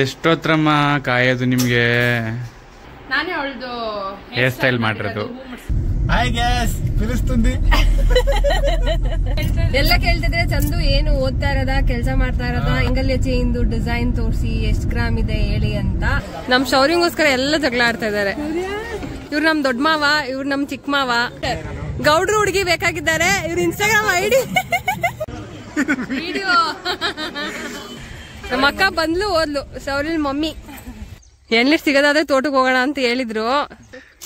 ಎಷ್ಟೊತ್ತರಮ್ಮ ಕಾಯೋದು ನಿಮ್ಗೆ? ನಾನೇ ಅವಳದು ಹೇರ್ ಸ್ಟೈಲ್ ಮಾಡಿರೋದು. ಎಲ್ಲ ಕೇಳ್ತಿದ್ರೆ ಚಂದು ಏನು ಓದ್ತಾ ಇರೋದ, ಕೆಲಸ ಮಾಡ್ತಾ ಇರೋದ, ಎಂಗಲ್ಯ ಚೈನ್ದು ಡಿಸೈನ್ ತೋರಿಸಿ ಎಷ್ಟು ಗ್ರಾಮ್ ಇದೆ ಹೇಳಿ ಅಂತ. ನಮ್ ಶೌರ್ಯಂಗೋಸ್ಕರ ಎಲ್ಲ ಜಗಳ ಆಡ್ತಾ ಇದಾರೆ. ಇವ್ರು ನಮ್ ದೊಡ್ಡ ಮಾವ, ಇವ್ರು ನಮ್ ಚಿಕ್ಕ ಮಾವ. ಗೌಡ್ರು ಹುಡುಗಿ ಬೇಕಾಗಿದ್ದಾರೆ. ಇವ್ರ ಇನ್ಸ್ಟಾಗ್ರಾಮ್ ಐಡಿ ವಿಡಿಯೋ. ನಮ್ಮ ಅಕ್ಕ ಬಂದ್ಲು ಓದ್ಲು. ಶೌರ್ಯನ್ ಮಮ್ಮಿ ಎಳ್ನೀರ್ ಸಿಗೋದಾದ್ರೆ ತೋಟಕ್ಕೆ ಹೋಗೋಣ ಅಂತ ಹೇಳಿದ್ರು.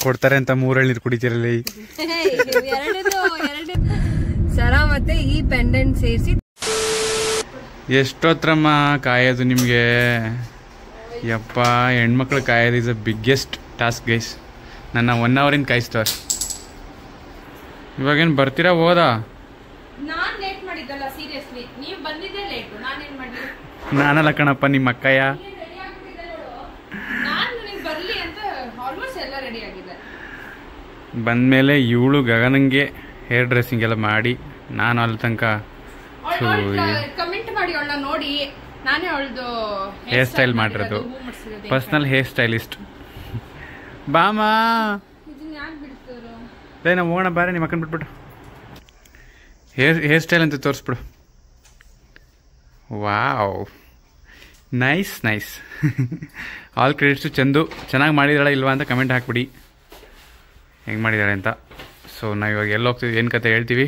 ಕೊಡ್ತಾರೆ ಅಂತ 3 ಎಳ್ನೀರು ಕುಡಿತಿರಲಿ. ಸರ ಮತ್ತೆ ಈ ಪೆಂಡೆಂಟ್ ಸೇರಿಸಿ ಎಷ್ಟೊತ್ತರಮ್ಮ ಕಾಯೋದು ನಿಮ್ಗೆ? ಯಪ್ಪ, ಹೆಣ್ಮಕ್ಳು ಕಾಯೋದು is a biggest task guys. ನನ್ನ 1 ಅವರಿಂದ ಕಾಯಿಸ್ತವ್ರೆ. ಇವಾಗೇನು ಬರ್ತೀರಾ? ಹೋದಾ? ನಾನ್ ಲೇಟ್ ಮಾಡಿದ್ದಲ್ಲ, ಸೀರಿಯಸ್ಲಿ ನೀವು ಬಂದಿದ್ದೆ ಲೇಟ್. ನಾನೇನ್ ಮಾಡ್ಲಿ? ನಾನಲ್ಲ ಕಣಪ್ಪ, ನಿಮ್ಮ ಅಕ್ಕಯ್ಯ. ನಾನು ನಿಮ್ಗೆ ಬರ್ಲಿ ಅಂತ ಆಲ್ಮೋಸ್ಟ್ ಎಲ್ಲ ರೆಡಿ ಆಗಿದೆ. ಬಂದ್ಮೇಲೆ ಇವಳು ಗಗನಂಗೆ ಹೇರ್ ಡ್ರೆಸ್ಸಿಂಗ್ ಎಲ್ಲ ಮಾಡಿ, ನಾನು ಅಲ್ಲಿ ತನಕ ಕಮೆಂಟ್ ಮಾಡಿ ಅವಳನ್ನ ನೋಡಿ ನಾನೇ ಅವಳದು ಹೇರ್ ಸ್ಟೈಲ್ ಮಾಡಿರೋದು. Personal hair stylist. ಬಾಮ ನಾವು ಹೋಗೋಣ ಬಾರೆ, ನಿಮ್ಮ ಅಕ್ಕನ ಬಿಟ್ಬಿಟ್ಟು ಹೇರ್ ಸ್ಟೈಲ್ ಅಂತ ತೋರಿಸ್ಬಿಡು. Wow, nice nice. All credits Chandu. ಚೆನ್ನಾಗಿ ಮಾಡಿದಾಳೆ ಇಲ್ವಾ ಅಂತ ಕಮೆಂಟ್ ಹಾಕ್ಬಿಡಿ, ಹೆಂಗೆ ಮಾಡಿದಾಳೆ ಅಂತ. ಸೊ ನಾವು ಇವಾಗ ಎಲ್ಲಿ ಹೋಗ್ತೀವಿ, ಏನು ಕತೆ ಹೇಳ್ತೀವಿ.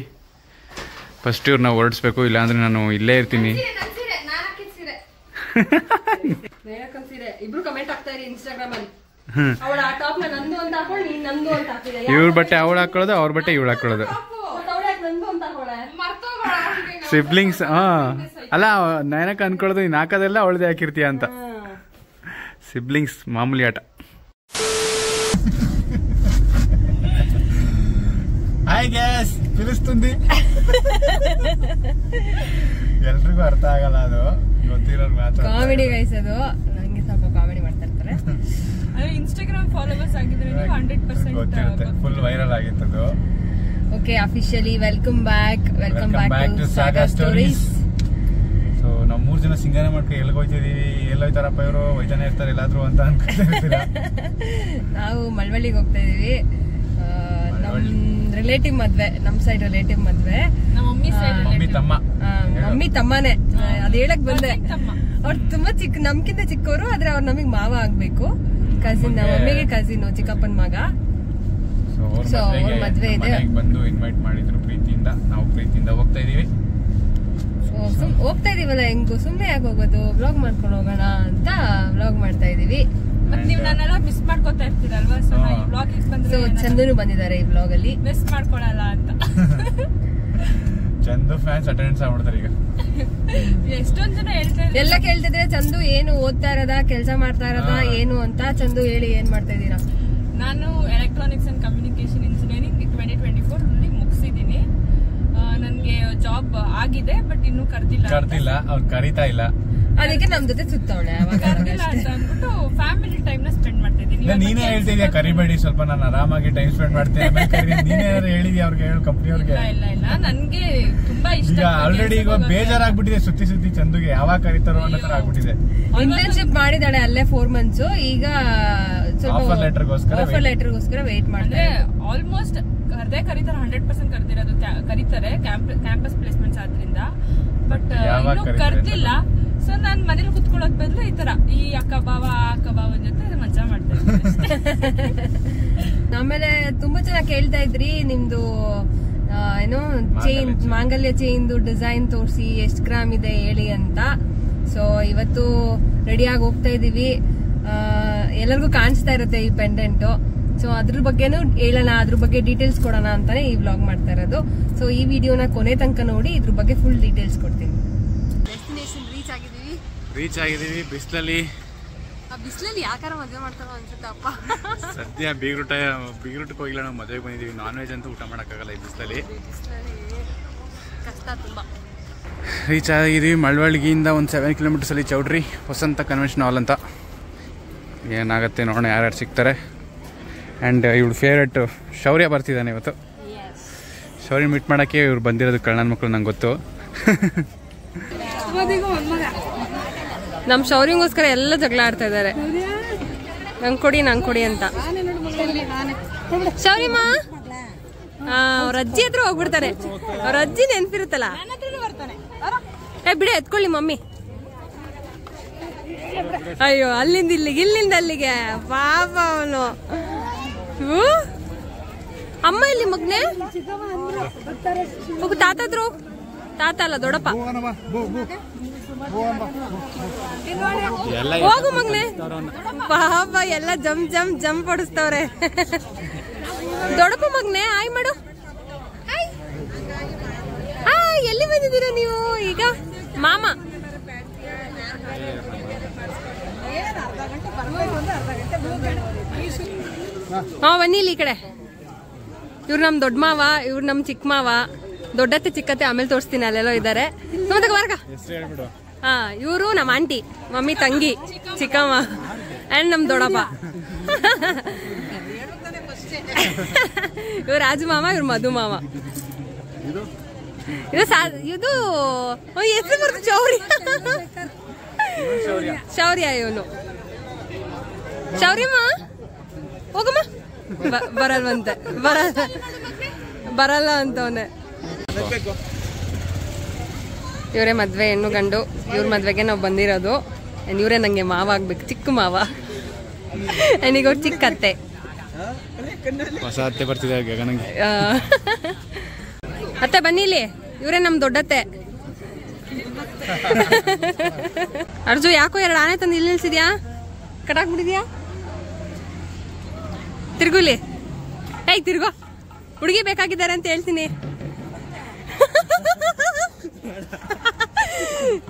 ಫಸ್ಟ್ ಇವ್ರು ನಾವು ಹೊರಡಿಸ್ಬೇಕು, ಇಲ್ಲಾಂದ್ರೆ ನಾನು ಇಲ್ಲೇ ಇರ್ತೀನಿ. ಇಬ್ರು ಕಮೆಂಟ್ ಹಾಕ್ತಾ ಇರಿ ಇನ್ಸ್ಟಾಗ್ರಾಮ್ ಅಲ್ಲಿ. ಅವಳ ಆ ಟಾಪ್ ನ ನಂದು ಅಂತ ಹಾಕೊಂಡು ನೀನ್ ನಂದು ಅಂತ ಹಾಕಿದೆ. ಇವ್ರ ಬಟ್ಟೆ ಅವಳು ಹಾಕೊಳ್ಳೋದು, ಅವ್ರ ಬಟ್ಟೆ ಇವಳು ಹಾಕೊಳ್ಳೋದು. ಸಿಬ್ಲಿಂಗ್ಸ್. ಅಲ್ಲ, ನಯನಕ್ಕೆ ಅನ್ಕೊಳ್ಳೋದು ನೀನು ಹಾಕೋದೆಲ್ಲ ಅವಳದೇ ಹಾಕಿರ್ತೀಯ ಅಂತ. ಸಿಬ್ಲಿಂಗ್ಸ್ ಮಾಮೂಲಿ ಆಟ. ತಿಳಿಸ್ತೀನಿ, ಎಲ್ರಿಗೂ ಅರ್ಥ ಆಗಲ್ಲ ಅದು, ಗೊತ್ತಿರೋರು ಮಾತ್ರ. ಕಾಮಿಡಿ ಗೈಸ್ ಅದು. ನಂಗೆ ಸ್ವಲ್ಪ ಕಾಮಿಡಿ ಮಾಡ್ತಾ ಇರ್ತಾರೆ. ಇನ್ಸ್ಟಾಗ್ರಾಮ್ ಫಾಲೋವರ್ಸ್ ಆಗಿದ್ರೆ 100% ಗೊತ್ತಿರುತ್ತೆ. ಫುಲ್ ವೈರಲ್ ಆಗಿತ್ತದು. Okay, officially welcome back to Saga Stories. So ನಾವು 3 ಜನ ಸಿಂಗನೆ ಮಾಡ್ಕೊಂಡು ಎಲ್ಲಿಗೋಯ್ತಿದೀವಿ, ಎಲ್ಲೋಯ್ತಾರಪ್ಪ ಇವರು, ಹೋಯ್ತಾನೆ ಇರ್ತಾರೆ ಎಲ್ಲಾದ್ರೂ ಅಂತ ಅನ್ಕೊಳ್ತೀರಾ. ನಾವು ಮಳವಳ್ಳಿಗೆ ಹೋಗ್ತಾ ಇದೀವಿ. ನಮ್ ರಿಲೇಟಿವ್ ಮದ್ವೆ, ನಮ್ ಸೈಡ್ ರಿಲೇಟಿವ್ ಮದ್ವೆ. ಮಮ್ಮಿ ತಮ್ಮನೇ, ಅದ್ ಹೇಳಕ್ ಬಂದೆ. ಅವ್ರು ತುಂಬಾ ಚಿಕ್ಕ, ನಮ್ಕಿಂತ ಚಿಕ್ಕವರು, ಆದ್ರೆ ಅವ್ರು ನಮಗ್ ಮಾವ ಆಗ್ಬೇಕು. ಕಸಿನ್, ನಮ್ಮ ಮಮ್ಮಿಗೆ ಕಸಿನ್, ಚಿಕ್ಕಪ್ಪನ ಮಗ. ಸೊ ಅವ್ರ ಮದ್ವೆ ಇದೆ. ಬಂದು ಇನ್ವೈಟ್ ಮಾಡಿದ್ರು ಪ್ರೀತಿಯಿಂದ, ನಾವು ಪ್ರೀತಿಯಿಂದ ಹೋಗ್ತಾ ಇದೀವಿ. ಹೋಗ್ತಾ ಇದೀವಲ್ಲ, ಹೆಂಗು ಸುಮ್ನೆ ಯಾಕೆ ಹೋಗೋದು, ವ್ಲಾಗ್ ಮಾಡ್ಕೊಂಡು ಹೋಗೋಣ ಅಂತ ವ್ಲಾಗ್ ಮಾಡ್ತಾ ಇದೀವಿ. ನೀವು ನನ್ನೆಲ್ಲ ಮಿಸ್ ಮಾಡ್ಕೊತಾ ಇರ್ತೀರಲ್ವಾ, ಸೊ ವ್ಲಾಗಿಗೆ ಬಂದ್ರೆ ಚಂದನು ಬಂದಿದ್ದಾರೆ ಈ ವ್ಲಾಗ್ ಅಲ್ಲಿ, ಮಿಸ್ ಮಾಡ್ಕೊಳಲ್ಲ ಅಂತ. ಚಂದು ಫ್ಯಾನ್ಸ್ ಅಟೆಂಡೆನ್ಸ್ ಆಗ್ಬಿಡ್ತಾರೆ ಈಗ. ಎಷ್ಟೊಂದ್ ಜನ ಹೇಳ್ತಾ ಇದ್ದಾರೆ. ಎಲ್ಲ ಕೇಳ್ತಿದ್ರೆ ಚಂದು ಏನು ಓದ್ತಾ ಇರೋದ, ಕೆಲಸ ಮಾಡ್ತಾ ಇರೋದ ಏನು ಅಂತ. ಚಂದು ಹೇಳಿ, ಏನ್ ಮಾಡ್ತಾ ಇದ್ದೀರಾ? ನಾನು ಎಲೆಕ್ಟ್ರಾನಿಕ್ಸ್ ಅಂಡ್ ಕಮ್ಯುನಿಕೇಶನ್ ಇಂಜಿನಿಯರಿಂಗ್ 2024 ಮುಗಿಸಿದೀನಿ. ನನ್ಗೆ ಜಾಬ್ ಆಗಿದೆ, ಬಟ್ ಇನ್ನೂ ಕರ್ದಿಲ್ಲ. ಅವ್ರು ಕರೀತಾ ಇಲ್ಲ, ಅದಕ್ಕೆ ನಮ್ ಜೊತೆ ಸುತ್ತವಳೆ. ಕರ್ದಿಲ್ಲ ಅಂತ ಅಂದ್ಬಿಟ್ಟು ಫ್ಯಾಮಿಲಿ ಟೈಮ್ ನ ಸ್ಪೆಂಡ್ ಮಾಡ್ತಾ ಇದ್ದೀನಿ. ನೀನೇ ಹೇಳ್ತಿದ್ಯಾ ಕರಿಬೇಡಿ ಸ್ವಲ್ಪ, ನಾನು ಆರಾಮಾಗಿ ಟೈಮ್ ಸ್ಪೆಂಡ್ ಮಾಡ್ತೇನೆ. ನೀನೇ ಹೇಳಿದ್ಯಾ ಅವ್ರಿಗೆ, ಹೇಳು ಕಂಪ್ನಿಯವ್ರಿಗೆ. ಇಲ್ಲ, ನನ್ಗೆ ತುಂಬಾ ಇಷ್ಟ. ಈಗ ಆಲ್ರೆಡಿ ಈಗ ಬೇಜಾರಾಗ್ಬಿಟ್ಟಿದೆ, ಸುತ್ತಿ ಚಂದುಗೆ ಯಾವಾಗ ಕರೀತಾರೋ ಅನ್ನೋ ತರ ಆಗ್ಬಿಟ್ಟಿದೆ. ಇಂಟರ್ನ್ಶಿಪ್ ಮಾಡಿದಾಳೆ ಅಲ್ಲೇ 4 months. ಈಗ ಆಫರ್ ಲೆಟರ್ಗೋಸ್ಕರ ವೇಟ್ ಮಾಡ್ತಾರೆ. ಆಲ್ಮೋಸ್ಟ್ ಕರೀತಾರೆ, 100% ಕರ್ದಿರೋದು. ಕರೀತಾರೆ ಕ್ಯಾಂಪಸ್ ಪ್ಲೇಸ್ಮೆಂಟ್ಸ್ ಆದ್ರಿಂದ, ಬಟ್ ಇನ್ನೂ ಕರ್ದಿಲ್ಲ. ಸೊ ನಾನ್ ಮನೇಲಿ ಕುತ್ಕೊಳ್ಳೋದ್ ಬದಲು ಈ ತರ ಈ ಅಕ್ಕ ಬಾವ ಜೊತೆ ಮಜಾ ಮಾಡ್ತಾ ಇದ್ದೀನಿ. ಆಮೇಲೆ ತುಂಬಾ ಜನ ಕೇಳ್ತಾ ಇದ್ರಿ ನಿಮ್ದು ಏನೋ ಚೈನ್, ಮಾಂಗಲ್ಯ ಚೈನ್ದು ಡಿಸೈನ್ ತೋರಿಸಿ ಎಷ್ಟು ಗ್ರಾಮ್ ಇದೆ ಹೇಳಿ ಅಂತ. ಸೊ ಇವತ್ತು ರೆಡಿಯಾಗಿ ಹೋಗ್ತಾ ಇದೀವಿ. ಎಲ್ಲರಿಗೂ ಕಾಣಿಸ್ತಾ ಇರುತ್ತೆ ಈ ಪೆಂಡೆಂಟ್. ಸೊ ಅದ್ರ ಬಗ್ಗೆನೂ ಹೇಳೋಣ, ಅದ್ರ ಬಗ್ಗೆ ಡೀಟೇಲ್ಸ್ ಕೊಡೋಣ ಅಂತಾನೆ ಈ ವ್ಲಾಗ್ ಮಾಡ್ತಾ ಇರೋದು. ಸೊ ಈ ವಿಡಿಯೋನ ಕೊನೆ ತನಕ ನೋಡಿ, ಇದ್ರ ಬಗ್ಗೆ ಫುಲ್ ಡೀಟೇಲ್ಸ್ ಕೊಡ್ತೀನಿ. ಡೆಸ್ಟಿನೇಷನ್ ರೀಚ್ ಆಗಿದೀವಿ ಬಿಸಿಲಲ್ಲಿ. ಯಾಕಾರ ಮದ್ವೆ ಮಾಡ್ತಾರೋ ಅನ್ಸುತ್ತೆ ಅಪ್ಪ. ಸದ್ಯ ಬೀಗ್ರೂಟಕ್ಕೆ ಹೋಗಿಲ್ಲ, ನಾವು ಮದುವೆಗೆ ಬಂದಿದ್ದೀವಿ. ನಾನ್ ವೆಜ್ ಅಂತ ಊಟ ಮಾಡೋಕ್ಕಾಗಲ್ಲ ಈ ಬಿಸಿಲಲ್ಲಿ, ಕಷ್ಟ ತುಂಬಾ. ರೀಚ್ ಆಗಿದ್ದೀವಿ ಮಳವಳ್ಳಿಗಿಂದ ಒಂದು 7 kilometers ಅಲ್ಲಿ ಚೌಡ್ರಿ ವಸಂತ ಕನ್ವೆನ್ಷನ್ ಹಾಲ್ ಅಂತ. ಏನಾಗುತ್ತೆ ನೋಡೋಣ, ಯಾರ್ಯಾರು ಸಿಗ್ತಾರೆ. ಆ್ಯಂಡ್ ಇವಳು ಫೇವ್ರೆಟ್ ಶೌರ್ಯ ಬರ್ತಿದ್ದಾನೆ ಇವತ್ತು. ಶೌರ್ಯ ಮೀಟ್ ಮಾಡೋಕ್ಕೆ ಇವ್ರು ಬಂದಿರೋದು, ಕಳ್ಳನ ಮಕ್ಕಳು ನಂಗೆ ಗೊತ್ತು. ನಮ್ ಶೌರ್ಯಂಗೋಸ್ಕರ ಎಲ್ಲ ಜಗಳ ಆಡ್ತಾ ಇದಾರೆ. ನಂಗೆ ಕೊಡಿ ಅಂತ. ಶೌರ್ಯಮ್ಮ ಅವ್ರ ಅಜ್ಜಿ ಹತ್ರ ಹೋಗ್ಬಿಡ್ತಾರೆ. ಅವ್ರ ಅಜ್ಜಿ ನೆನ್ಪಿರುತ್ತಲ್ಲ. ಬಿಡೆ ಎತ್ಕೊಳ್ಳಿ ಮಮ್ಮಿ. ಅಯ್ಯೋ ಅಲ್ಲಿಂದ ಇಲ್ಲಿಗೆ ಇಲ್ಲಿಂದ ಅಲ್ಲಿಗೆ ಪಾಪ ಅವನು. ಅಮ್ಮ ಇಲ್ಲಿ ಮಗ್ನೆ ಹೋಗು. ತಾತದ್ರು ತಾತ ಅಲ್ಲ ದೊಡ್ಡಪ್ಪ. ಹೋಗು ಮಗ್ನೆ. ಪಾಪ ಎಲ್ಲ ಜಂಪ್ ಹೊಡಿಸ್ತವ್ರೆ. ದೊಡ್ಡಪ್ಪ ಮಗ್ನೆ ಆಯ್ ಮಾಡು. ಎಲ್ಲಿ ಬಂದಿದ್ದೀರಾ ನೀವು ಈಗ? ಮಾಮ ಬನ್ನಿ ಇಲ್ಲಿ ಈ ಕಡೆ. ಇವ್ರು ನಮ್ ದೊಡ್ಡ ಮಾವ, ಇವ್ರು ನಮ್ ಚಿಕ್ಕ ಮಾವ. ದೊಡ್ಡತ್ತೆ ಚಿಕ್ಕತ್ತೆ ಆಮೇಲೆ ತೋರಿಸ್ತೀನಿ, ಅಲ್ಲೆಲ್ಲೋ ಇದ್ದಾರೆ. ವರ್ಗ ಇವರು ನಮ್ಮ ಆಂಟಿ, ಮಮ್ಮಿ ತಂಗಿ, ಚಿಕ್ಕಮ್ಮ ಅಂಡ್ ನಮ್ ದೊಡ್ಡಪ್ಪ. ಇವ್ರು ರಾಜು ಮಾಮ, ಇವ್ರು ಮಧು ಮಾಮ. ಇದು ಹೆಸರು ಬರ್ತು ಶೌರ್ಯ. ಇವನು ಶೌರ್ಯಮ್ಮ ಹೋಗಮ್ಮ. ಬರಲ್ಲ ಅಂತವನೆ. ಇವರೇ ಮದ್ವೆ ಹೆಣ್ಣು ಗಂಡು. ಇವ್ರ ಮದ್ವೆಗೆ ನಾವು ಬಂದಿರೋದು. ಇವರೇ ನಂಗೆ ಮಾವ ಆಗ್ಬೇಕು, ಚಿಕ್ಕ ಮಾವ. ನನಗೆ ಅವ್ರು ಚಿಕ್ಕ ಅತ್ತೆ. ಹೊಸ ಅತ್ತೆ ಬರ್ತಿದೆ ಅತ್ತೆ ಬನ್ನಿ ಇಲ್ಲಿ. ಇವರೇ ನಮ್ ದೊಡ್ಡತ್ತೆ. ಅರ್ಜು ಯಾಕೋ 2 ಆನೆ ತಂದು ಇಲ್ಲಿ ನಿಲ್ಸಿದ್ಯಾ? ಕಟಾಕ್ಬಿಟ್ಟಿದ್ಯಾ? ತಿರ್ಗುಲಿ. ತಿರ್ಗೋ. ಹುಡುಗಿ ಬೇಕಾಗಿದ್ದಾರೆ ಅಂತ ಹೇಳ್ತೀನಿ.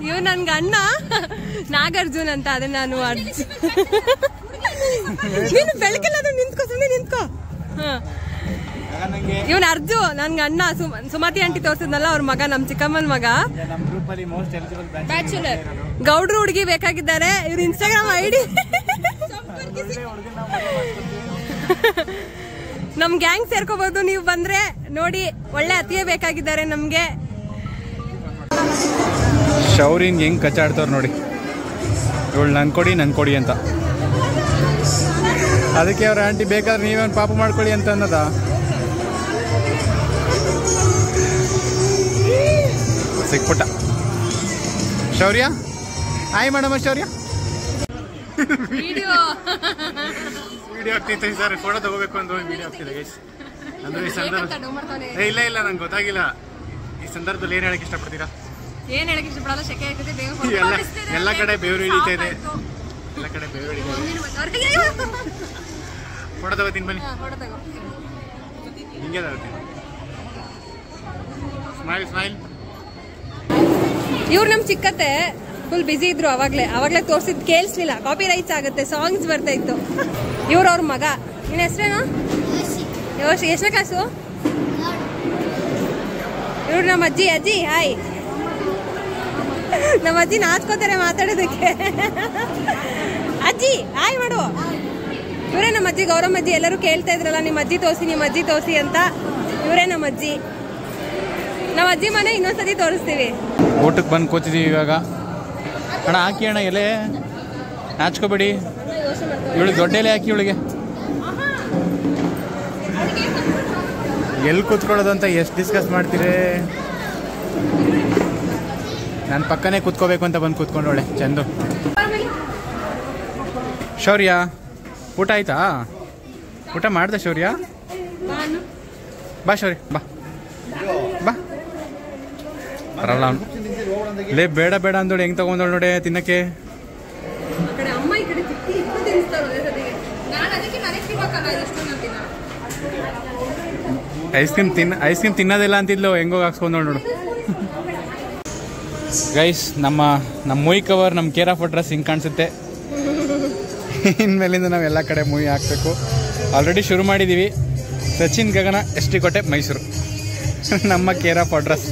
ಇವ್ ನನ್ಗ ಅಣ್ಣ ನಾಗಾರ್ಜುನ್ ಅಂತ. ಅದೇ ನಾನು ನೀನು ಬೆಳಕೆಲ್ಲ ನಿಂತ್ಕೋ, ಸುಮ್ಮನೆ ನಿಂತ್ಕೋ. ಇವನ್ ಅರ್ಜು ನನ್ಗ ಅಣ್ಣ. ಸುಮತಿ ಆಂಟಿ ತೋರ್ಸಿದ್ನಲ್ಲ ಅವ್ರ ಮಗ, ನಮ್ ಚಿಕ್ಕಮ್ಮನ ಮಗ. ಬ್ಯಾಚುಲರ್. ಗೌಡ್ರು ಹುಡುಗಿ ಬೇಕಾಗಿದ್ದಾರೆ. ಇವ್ರ ಇನ್ಸ್ಟಾಗ್ರಾಮ್ ಐಡಿ. ನಮ್ ಗ್ಯಾಂಗ್ ಸೇರ್ಕೋಬಹುದು ನೀವು ಬಂದ್ರೆ. ನೋಡಿ ಒಳ್ಳೆ ಅತಿಯೇ ಬೇಕಾಗಿದ್ದಾರೆ ನಮ್ಗೆ. ಶೌರ್ಯಂಗ್ ಹೆಂಗ್ ಕಚ್ಚಾಡ್ತವ್ರು ನೋಡಿ. ಇವಳು ನನ್ ಕೊಡಿ ಅಂತ. ಅದಕ್ಕೆ ಅವ್ರ ಆಂಟಿ ಬೇಕಾದ್ರೆ ನೀವೇ ಒಂದು ಪಾಪ ಮಾಡ್ಕೊಳ್ಳಿ ಅಂತ ಅನ್ನೋದ. ಸಿಕ್ಬಿಟ್ಟ ಶೌರ್ಯ. Hi madam. ಶೌರ್ಯ ವಿಡಿಯೋ ಆಗ್ತಿತ್ತು ಸರ್. ಫೋಟೋ ತಗೋಬೇಕು ಅಂತ ವಿಡಿಯೋ ಆಗ್ತಿದೆ ಗೈಸ್. ಅಂದ್ರೆ ಈ ಸಂದರ್ಭ ಇಲ್ಲ ನಂಗೆ ಗೊತ್ತಾಗಿಲ್ಲ. ಈ ಸಂದರ್ಭದಲ್ಲಿ ಏನ್ ಹೇಳಕ್ ಇಷ್ಟಪಡ್ತೀರಾ? ಏನ್ ಹೇಳಕ್ ಇಷ್ಟಪಡಲ್ಲ. ಶೆಕೆ ಆಗ್ತದೆ. ಎಲ್ಲ ಕಡೆ ಬೆವರು ಇಳಿತಾ ಇದೆ. ಎಲ್ಲ ಕಡೆ ಬೆವರು ಇಳಿತಾ ಇದೆ. ಫೋಟೋ ತಗೋತೀನಿ ಬನ್ನಿ. ಹಿಂಗೆ ತಗೋತೀನಿ. ಸ್ಮೈಲ್. ಇವ್ರು ನಮ್ ಚಿಕ್ಕತ್ತೆ ಫುಲ್ ಬಿಸಿ ಇದ್ರು. ಅವಾಗ್ಲೇ ತೋರ್ಸಿದ್ ಕೇಳಿಸ್ಲಿಲ್ಲ. ಕಾಪಿ ರೈಟ್ಸ್ ಆಗುತ್ತೆ. ಸಾಂಗ್ಸ್ ಬರ್ತಾ ಇತ್ತು. ಇವ್ರ ಅವ್ರ ಮಗ. ನಿನ್ನ ಹೆಸರೇನು? ಎಷ್ಟನೇ ಕ್ಲಾಸು? ಇವ್ರು ನಮ್ಮ ಅಜ್ಜಿ. ಹಾಯ್. ನಮ್ಮ ಅಜ್ಜಿ ನಾಚ್ಕೋತಾರೆ ಮಾತಾಡೋದಕ್ಕೆ. ಅಜ್ಜಿ ಹಾಯ್ ಮಾಡು. ಇವರೇ ನಮ್ಮ ಅಜ್ಜಿ, ಗೌರಮ್ಮ ಅಜ್ಜಿ. ಎಲ್ಲರೂ ಕೇಳ್ತಾ ಇದ್ರಲ್ಲ ನಿಮ್ಮ ಅಜ್ಜಿ ತೋರಿಸಿ ಅಂತ. ಇವರೇ ನಮ್ಮ ಅಜ್ಜಿ. ನಮ್ಮ ಅಜ್ಜಿ ಮನೆ ಇನ್ನೊಂದ್ಸತಿ ತೋರಿಸ್ತೀವಿ. ಊಟಕ್ಕೆ ಬಂದು ಕೂತಿದ್ದೀವಿ ಇವಾಗ. ಅಣ್ಣ ಹಾಕಿ ಅಣ್ಣ ಎಲೆ, ನಾಚ್ಕೋಬೇಡಿ. ಇವಳಿಗೆ ದೊಡ್ಡ ಎಲೆ ಹಾಕಿ. ಇವಳಿಗೆ ಎಲ್ಲಿ ಕೂತ್ಕೊಳ್ಳೋದು ಅಂತ ಎಷ್ಟು ಡಿಸ್ಕಸ್ ಮಾಡ್ತೀರಿ? ನನ್ನ ಪಕ್ಕನೇ ಕೂತ್ಕೋಬೇಕು ಅಂತ ಬಂದು ಕೂತ್ಕೊಂಡೋಳೆ ಚಂದು. ಶೌರ್ಯ ಊಟ ಆಯ್ತಾ? ಊಟ ಮಾಡ್ದೆ ಶೌರ್ಯ? ಬಾ ಶೌರ್ಯ ಬಾ. ಬರಲ್ಲ ಅವನು. ಲೇ ಬೇಡ ಅಂದೋಳು ಹೆಂಗ್ ತಗೊಂಡೋಳು ನೋಡಿ ತಿನ್ನಕ್ಕೆ. ಐಸ್ ಕ್ರೀಮ್ ತಿನ್ನೋದಿಲ್ಲ ಅಂತಿದ್ಲು. ಹೆಂಗೋಗಿ ಹಾಕ್ಸ್ಕೊಂಡೋಳು ನೋಡು. ಗೈಸ್ ನಮ್ಮ ಮೂವಿ ಕವರ್ ನಮ್ಮ ಕೇರ್ ಆಫ್ ಅಡ್ರೆಸ್ ಹಿಂಗೆ ಕಾಣಿಸುತ್ತೆ. ಇನ್ಮೇಲಿಂದ ನಾವು ಎಲ್ಲ ಕಡೆ ಮೂವಿ ಹಾಕಬೇಕು. ಆಲ್ರೆಡಿ ಶುರು ಮಾಡಿದ್ದೀವಿ. ಸಚಿನ್ ಗಗನ ST ಕೋಟೆ ಮೈಸೂರು ನಮ್ಮ ಕೇರ್ ಆಫ್ ಅಡ್ರೆಸ್.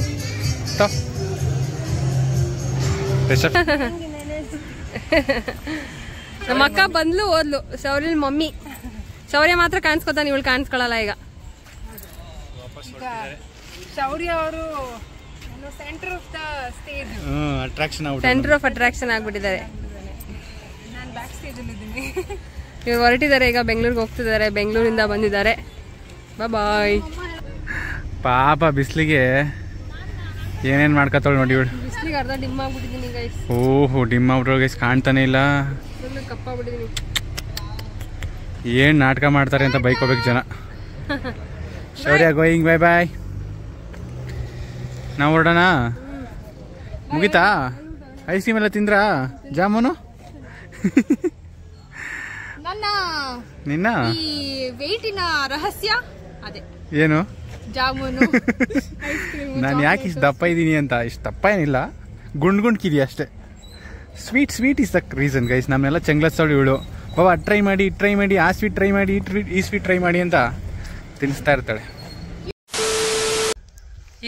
ನಮ್ಮ ಅಕ್ಕ ಬಂದ್ಲು ಓದ್ಲು. ಶೌರ್ಯನ ಮಮ್ಮಿ. ಶೌರ್ಯ ಮಾತ್ರ ಕಾಣಿಸ್ಕೊತಾನೆ, ಇವಳು ಕಾಣಿಸ್ಕೊಳ್ಳಲ್ಲ ಈಗ. ಶೌರ್ಯ ಅವರು ಸೆಂಟರ್ ಆಫ್ ಅಟ್ರಾಕ್ಷನ್ ಆಗ್ಬಿಟ್ಟಿದ್ದಾರೆ. ಬ್ಯಾಕ್ ಸ್ಟೇಜಲ್ಲಿ ಇದ್ದೀನಿ. ಇವ್ರು ಹೊರಟಿದ್ದಾರೆ ಈಗ, ಬೆಂಗಳೂರಿಗೆ ಹೋಗ್ತಿದ್ದಾರೆ, ಬೆಂಗಳೂರಿಂದ ಬಂದಿದ್ದಾರೆ. ಬಾಯ್. ಪಾಪ ಬಿಸಿಲಿಗೆ ಏನೇನು ಮಾಡ್ಕೊತಾಳೆ ನೋಡಿ ಇವಳು. ಬಿಸಿಲಿಗೆ ಅರ್ಧ ಡಿಮ್ ಆಗ್ಬಿಟ್ಟಿದ್ದೀನಿ ಗೈಸ್. ಓಹೋ ಡಿಮ್ ಆಗ್ಬಿಟ್ರು ಗೈಸ್, ಕಾಣ್ತಾನೆ ಇಲ್ಲ. ಕಪ್ಪಾಗ್ಬಿಟ್ಟಿದ್ದೀನಿ. ಏನು ನಾಟಕ ಮಾಡ್ತಾರೆ ಅಂತ ಬೈಕೋಬೇಕು ಜನ. ಶೌರ್ಯ ಗೋಯಿಂಗ್, ಬಾಯ್ ಬಾಯ್. ನಾವು ಹೊರಡೋಣ. ಮುಗಿತಾ? ಐಸ್ ಕ್ರೀಮ್ ಎಲ್ಲ ತಿಂದ್ರಾ? ಜಾಮೂನು ನಿನ್ನ ಈ ವೆಯ್ಟಿನ ರಹಸ್ಯ ಅದೇ ಏನು? ಜಾಮೂನು. ನಾನು ಯಾಕೆ ಇಷ್ಟು ದಪ್ಪ ಇದ್ದೀನಿ ಅಂತ, ಇಷ್ಟು ದಪ್ಪ ಏನಿಲ್ಲ, ಗುಂಡ್ಕಿದೀಯ ಅಷ್ಟೇ. Sweet is the reason guys. ನಮ್ಮೆಲ್ಲ ಚಂಗ್ಲಸ್ತವಳು ಇವಳು. ಬಾಬಾ ಟ್ರೈ ಮಾಡಿ, ಆ ಸ್ವೀಟ್ ಟ್ರೈ ಮಾಡಿ, ಈ ಸ್ವೀಟ್ ಟ್ರೈ ಮಾಡಿ ಅಂತ ತಿನ್ನಿಸ್ತಾ ಇರ್ತಾಳೆ.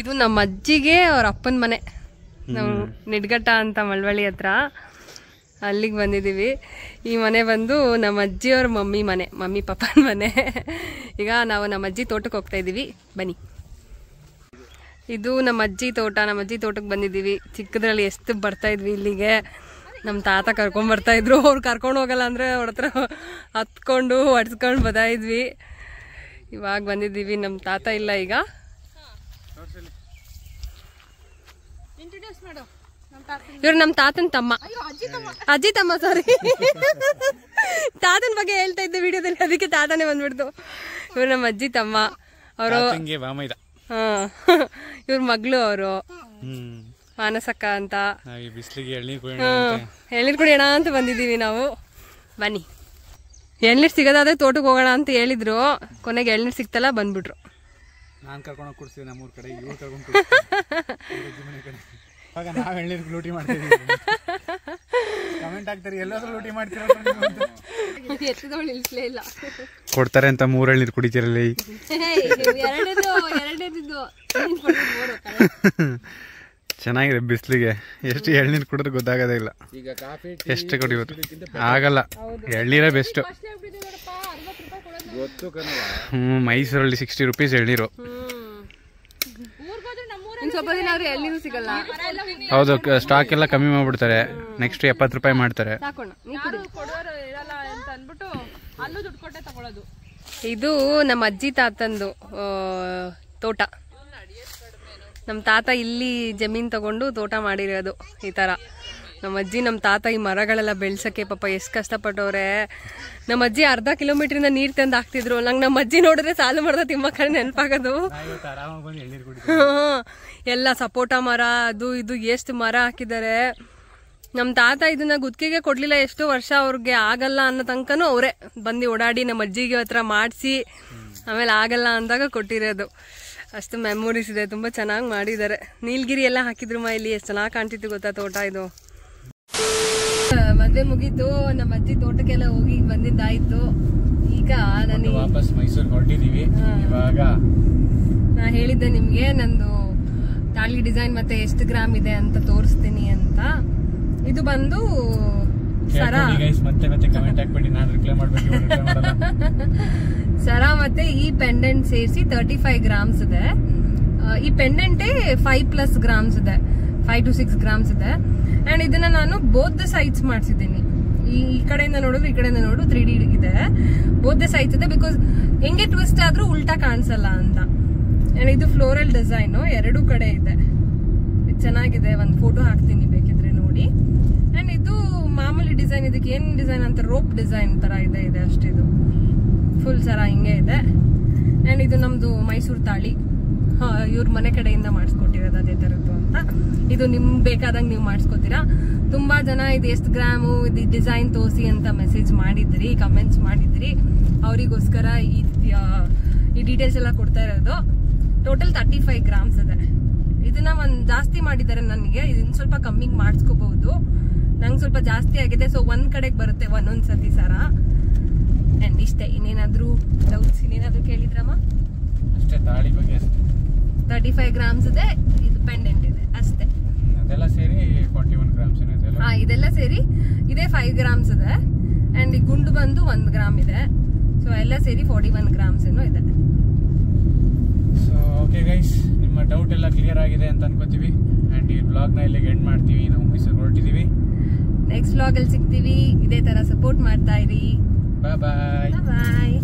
ಇದು ನಮ್ಮ ಅಜ್ಜಿಗೆ ಅವ್ರ ಅಪ್ಪನ ಮನೆ. ನಾವು ನಿಡ್ಗಟ್ಟ ಅಂತ ಮಳವಳ್ಳಿ ಹತ್ರ, ಅಲ್ಲಿಗೆ ಬಂದಿದ್ದೀವಿ. ಈ ಮನೆ ಬಂದು ನಮ್ಮ ಅಜ್ಜಿಯವ್ರ ಮಮ್ಮಿ ಪಪ್ಪನ ಮನೆ. ಈಗ ನಾವು ನಮ್ಮ ಅಜ್ಜಿ ತೋಟಕ್ಕೆ ಹೋಗ್ತಾ ಇದ್ದೀವಿ, ಬನ್ನಿ. ಇದು ನಮ್ಮ ಅಜ್ಜಿ ತೋಟ. ನಮ್ಮ ಅಜ್ಜಿ ತೋಟಕ್ಕೆ ಬಂದಿದ್ದೀವಿ. ಚಿಕ್ಕದ್ರಲ್ಲಿ ಎಷ್ಟು ಬರ್ತಾ ಇದ್ವಿ ಇಲ್ಲಿಗೆ. ನಮ್ಮ ತಾತ ಕರ್ಕೊಂಡ್ ಬರ್ತಾ ಇದ್ರು. ಅವ್ರು ಕರ್ಕೊಂಡು ಹೋಗಲ್ಲ ಅಂದ್ರೆ ಅವ್ರ ಹತ್ರ ಹತ್ಕೊಂಡು ಹೊಡ್ಸ್ಕೊಂಡು ಬರ್ತಾ ಇದ್ವಿ. ಇವಾಗ ಬಂದಿದ್ದೀವಿ. ನಮ್ಮ ತಾತ ಇಲ್ಲ ಈಗ. ಇವ್ರು ನಮ್ಮ ತಾತನ ತಮ್ಮ, ಅಜ್ಜಿ ತಮ್ಮ, ಸಾರಿ. ತಾತನ ಬಗ್ಗೆ ಹೇಳ್ತಾ ಇದ್ದೆ ವಿಡಿಯೋದಲ್ಲಿ, ಅದಕ್ಕೆ ತಾತನೇ ಬಂದ್ಬಿಡ್ತು. ಇವ್ರು ನಮ್ಮ ಅಜ್ಜಿ ತಮ್ಮ. ಅವರು ಇವ್ರ ಮಗಳು, ಅವರು ಮಾನಸಕ್ಕ ಅಂತ. ಎಳ್ನೀರು ಕುಡಿಯೋಣ ಅಂತ ಬಂದಿದ್ದೀವಿ ನಾವು. ಬನ್ನಿ. ಎಳ್ನೀರು ಸಿಗೋದಾದ್ರೆ ತೋಟಕ್ಕೆ ಹೋಗೋಣ ಅಂತ ಹೇಳಿದ್ರು. ಕೊನೆಗೆ ಎಳ್ನೀರು ಸಿಗ್ತಲ್ಲ, ಬಂದ್ಬಿಟ್ರು. ನಾನು ಕರ್ಕೊಂಡು ಕೊಡ್ತೀವಿ ನಮ್ಮೂರ ಕಡೆ, ಇವ್ರು ಕರ್ಕೊಂಡು ನಾವ್ ಎಳ್ನೀರು ಲೂಟಿ ಮಾಡ್ತೀವಿ. ಕಮೆಂಟ್ ಆಗ್ತಾರೆ, ಎಲ್ಲಾದ್ರೂ ಲೂಟಿ ಮಾಡ್ತೀರ. ಇಲ್ಲ ಕೊಡ್ತಾರೆ ಅಂತ 3 ಎಳ್ನೀರು ಕುಡಿತೀರಲ್ಲಿ. ಚೆನ್ನಾಗಿದೆ ಬಿಸಿಲಿಗೆ. ಎಷ್ಟು ಎಳ್ನೀರು ಕುಡಿದ್ರೆ ಗೊತ್ತಾಗೋದೇ ಇಲ್ಲ. ಎಷ್ಟು ಕುಡಿಯೋದು ಆಗಲ್ಲ, ಎಳ್ನೀರೇ ಬೆಸ್ಟ್. ಮೈಸೂರಲ್ಲಿ 60 ರೂಪೀಸ್ ಎಳ್ನೀರು. ಹೌದು, ಸ್ಟಾಕ್ ಎಲ್ಲ ಕಮ್ಮಿ ಮಾಡ್ಬಿಡ್ತಾರೆ. ನೆಕ್ಸ್ಟ್ 70 ರೂಪಾಯಿ ಮಾಡ್ತಾರೆ. ಇದು ನಮ್ಮ ಅಜ್ಜಿ ತಾತಂದು ತೋಟ. ನಮ್ಮ ತಾತ ಇಲ್ಲಿ ಜಮೀನ್ ತಗೊಂಡು ತೋಟ ಮಾಡಿರೋದು ಈ ತರ. ನಮ್ಮ ಅಜ್ಜಿ ನಮ್ಮ ತಾತ ಈ ಮರಗಳೆಲ್ಲ ಬೆಳ್ಸಕ್ಕೆ ಪಾಪ ಎಷ್ಟು ಕಷ್ಟಪಟ್ಟವ್ರೆ. ನಮ್ಮ ಅಜ್ಜಿ ಅರ್ಧ ಕಿಲೋಮೀಟರ್ ನೀರ್ ತಂದು ಹಾಕ್ತಿದ್ರು. ನಂಗೆ ನಮ್ಮ ಅಜ್ಜಿ ನೋಡಿದ್ರೆ ಸಾಲು ಮರದ ತಿಮ್ಮಕ್ಕ ನೆನಪಾಗೋದು. ಎಲ್ಲ ಸಪೋಟ ಮರ, ಅದು ಇದು ಎಷ್ಟು ಮರ ಹಾಕಿದ್ದಾರೆ. ನಮ್ಮ ತಾತ ಇದನ್ನ ಗುತ್ತಿಗೆಗೆ ಕೊಡ್ಲಿಲ್ಲ. ಎಷ್ಟು ವರ್ಷ ಅವ್ರಿಗೆ ಆಗಲ್ಲ ಅನ್ನೋ ತನಕನೂ ಅವರೇ ಬಂದು ಓಡಾಡಿ ನಮ್ಮ ಅಜ್ಜಿಗೆ ಹತ್ರ ಮಾಡಿಸಿ ಆಮೇಲೆ ಆಗಲ್ಲ ಅಂದಾಗ ಕೊಟ್ಟಿರೋದು. ಅಷ್ಟು ಮೆಮೊರೀಸ್ ಇದೆ. ತುಂಬಾ ಚೆನ್ನಾಗಿ ಮಾಡಿದ್ದಾರೆ. ನೀಲಗಿರಿ ಎಲ್ಲ ಹಾಕಿದ್ರು ಇಲ್ಲಿ. ಎಷ್ಟು ಚೆನ್ನಾಗಿ ಕಾಣ್ತಿತ್ತು ಗೊತ್ತಾ ತೋಟ ಇದು. ಮದ್ವೆ ಮುಗೀತು, ನಮ್ಮ ಅಜ್ಜಿ ತೋಟಕ್ಕೆಲ್ಲ ಹೋಗಿ ಬಂದಿದ್ದಾಯ್ತು. ಈಗ ನಾನು ವಾಪಸ್ ಮೈಸೂರಿಗೆ ಹೊರಟಿದೀವಿ. ಇವಾಗ ನಾ ಹೇಳಿದ್ದೆ ನಿಮ್ಗೆ ನಂದು ತಾಳಿ ಡಿಸೈನ್ ಮತ್ತೆ ಎಷ್ಟು ಗ್ರಾಮ್ ಇದೆ ಅಂತ ತೋರಿಸ್ತೀನಿ ಅಂತ. ಇದು ಬಂದು ಸರ ಮತ್ತೆ ಕಮೆಂಟ್ ಹಾಕ್ಬೇಡಿ, ನಾನು ರಿಪ್ಲೈ ಮಾಡ್ಬೇಕು. ಸರ ಮತ್ತೆ ಈ ಪೆಂಡೆಂಟ್ ಸೇರಿಸಿ 35 ಗ್ರಾಮ್ಸ್ ಇದೆ. ಈ ಪೆಂಡೆಂಟೇ 5+ ಗ್ರಾಮ್ಸ್ ಇದೆ, 5 to 6 ಗ್ರಾಮ್ಸ್ ಇದೆ. ಅಂಡ್ ಇದನ್ನ ನಾನು ಬೋತ್ ದ ಸೈಡ್ಸ್ ಮಾಡಿಸಿದ್ದೀನಿ. ಈ ಕಡೆಯಿಂದ ನೋಡಿದ್ರೆ ಈ ಕಡೆಯಿಂದ ನೋಡು 3D ಇದೆ. ಬೋತ್ ದ ಸೈಡ್ಸ್ ಇದೆ, ಬಿಕಾಸ್ ಹೆಂಗೆ ಟ್ವಿಸ್ಟ್ ಆದ್ರೂ ಉಲ್ಟಾ ಕಾಣಿಸಲ್ಲ ಅಂತ. ಅಂಡ್ ಇದು ಫ್ಲೋರಲ್ ಡಿಸೈನ್ ಎರಡೂ ಕಡೆ ಇದೆ. ಇದು ಚೆನ್ನಾಗಿದೆ. ಒಂದು ಫೋಟೋ ಹಾಕ್ತೀನಿ ಬೇಕಿದ್ರೆ ನೋಡಿ. ಅಂಡ್ ಇದು ಮಾಮೂಲಿ ಡಿಸೈನ್. ಇದಕ್ಕೆ ಏನ್ ಡಿಸೈನ್ ಅಂತ, ರೋಪ್ ಡಿಸೈನ್ ತರ ಇದೆ ಅಷ್ಟೇ. ಇದು ಫುಲ್ ಸರ ಹಿಂಗೆ ಇದೆ. ಅಂಡ್ ಇದು ನಮ್ದು ಮೈಸೂರು ತಾಳಿ, ಇವ್ರ ಮನೆ ಕಡೆಯಿಂದ ಮಾಡಿಸ್ಕೊಟ್ಟಿರೋದು ಅದೇ ತರದ್ದು ಅಂತ. ಇದು ನಿಮ್ಗೆ ಬೇಕಾದಂಗೆ ನೀವು ಮಾಡಿಸ್ಕೊತೀರಾ. ತುಂಬಾ ಜನ ಇದು ಎಷ್ಟು ಗ್ರಾಮು, ಇದು ಡಿಸೈನ್ ತೋರಿಸಿ ಅಂತ ಮೆಸೇಜ್ ಮಾಡಿದ್ರಿ, ಕಮೆಂಟ್ಸ್ ಮಾಡಿದ್ರಿ. ಅವರಿಗೋಸ್ಕರ ಈ ಡೀಟೇಲ್ಸ್ ಎಲ್ಲ ಕೊಡ್ತಾ ಇರೋದು. ಟೋಟಲ್ 35 ಗ್ರಾಮ್ಸ್ ಇದೆ. ಇದನ್ನ ಒಂದ್ ಜಾಸ್ತಿ ಮಾಡಿದ್ದಾರೆ ನನಗೆ. ಇದನ್ನ ಸ್ವಲ್ಪ ಕಮ್ಮಿ ಮಾಡಿಸ್ಕೋಬಹುದು. ನಂಗೆ ಸ್ವಲ್ಪ ಜಾಸ್ತಿ ಆಗಿದೆ, ಸೊ ಒಂದ್ ಕಡೆಗೆ ಬರುತ್ತೆ ಒಂದೊಂದ್ಸತಿ ಸರ. ಅಂಡ್ ಇಷ್ಟೇ. ಇನ್ನೇನಾದ್ರೂ ಡೌಟ್ಸ್, ಇನ್ನೇನಾದ್ರೂ ಕೇಳಿದ್ರಮ್ಮ? ಅಷ್ಟೇ, ತಾಳಿ ಬಗ್ಗೆ 35 ಗ್ರಾಮ್ಸ್ ಇದೆ. ಇದು ಪೆಂಡೆಂಟ್ ಇದೆ ಅಷ್ಟೇ. ಅದೆಲ್ಲ ಸೇರಿ 41 ಗ್ರಾಮ್ಸ್ ಇದೆ. ಹಾ, ಇದೆಲ್ಲ ಸೇರಿ ಇದೇ 5 ಗ್ರಾಮ್ಸ್ ಇದೆ. ಅಂಡ್ ಈ ಗುಂಡು ಬಂದು 1 ಗ್ರಾಮ್ ಇದೆ. ಸೊ ಎಲ್ಲ ಸೇರಿ 41 ಗ್ರಾಮ್ಸ್ ಏನೋ ಇದೆ. ಸೊ ಓಕೆ ಗೈಸ್, ನಿಮ್ಮ ಡೌಟ್ ಎಲ್ಲ ಕ್ಲಿಯರ್ ಆಗಿದೆ ಅಂತ ಅನ್ಕೋತೀವಿ. ಅಂಡ್ ಈ ಬ್ಲಾಗ್ನ ಇಲ್ಲಿಗೆ ಎಂಡ್ ಮಾಡ್ತೀವಿ. ನಾವು ಮೈಸೂರು ಹೊರಟಿದ್ದೀವಿ. ನೆಕ್ಸ್ಟ್ ವ್ಲಾಗ್ ಅಲ್ಲಿ ಸಿಗ್ತೀವಿ. ಇದೇ ತರ ಸಪೋರ್ಟ್ ಮಾಡ್ತಾ ಇರಿ. ಬಾಯ್ ಬಾಯ್. ಬಾಯ್.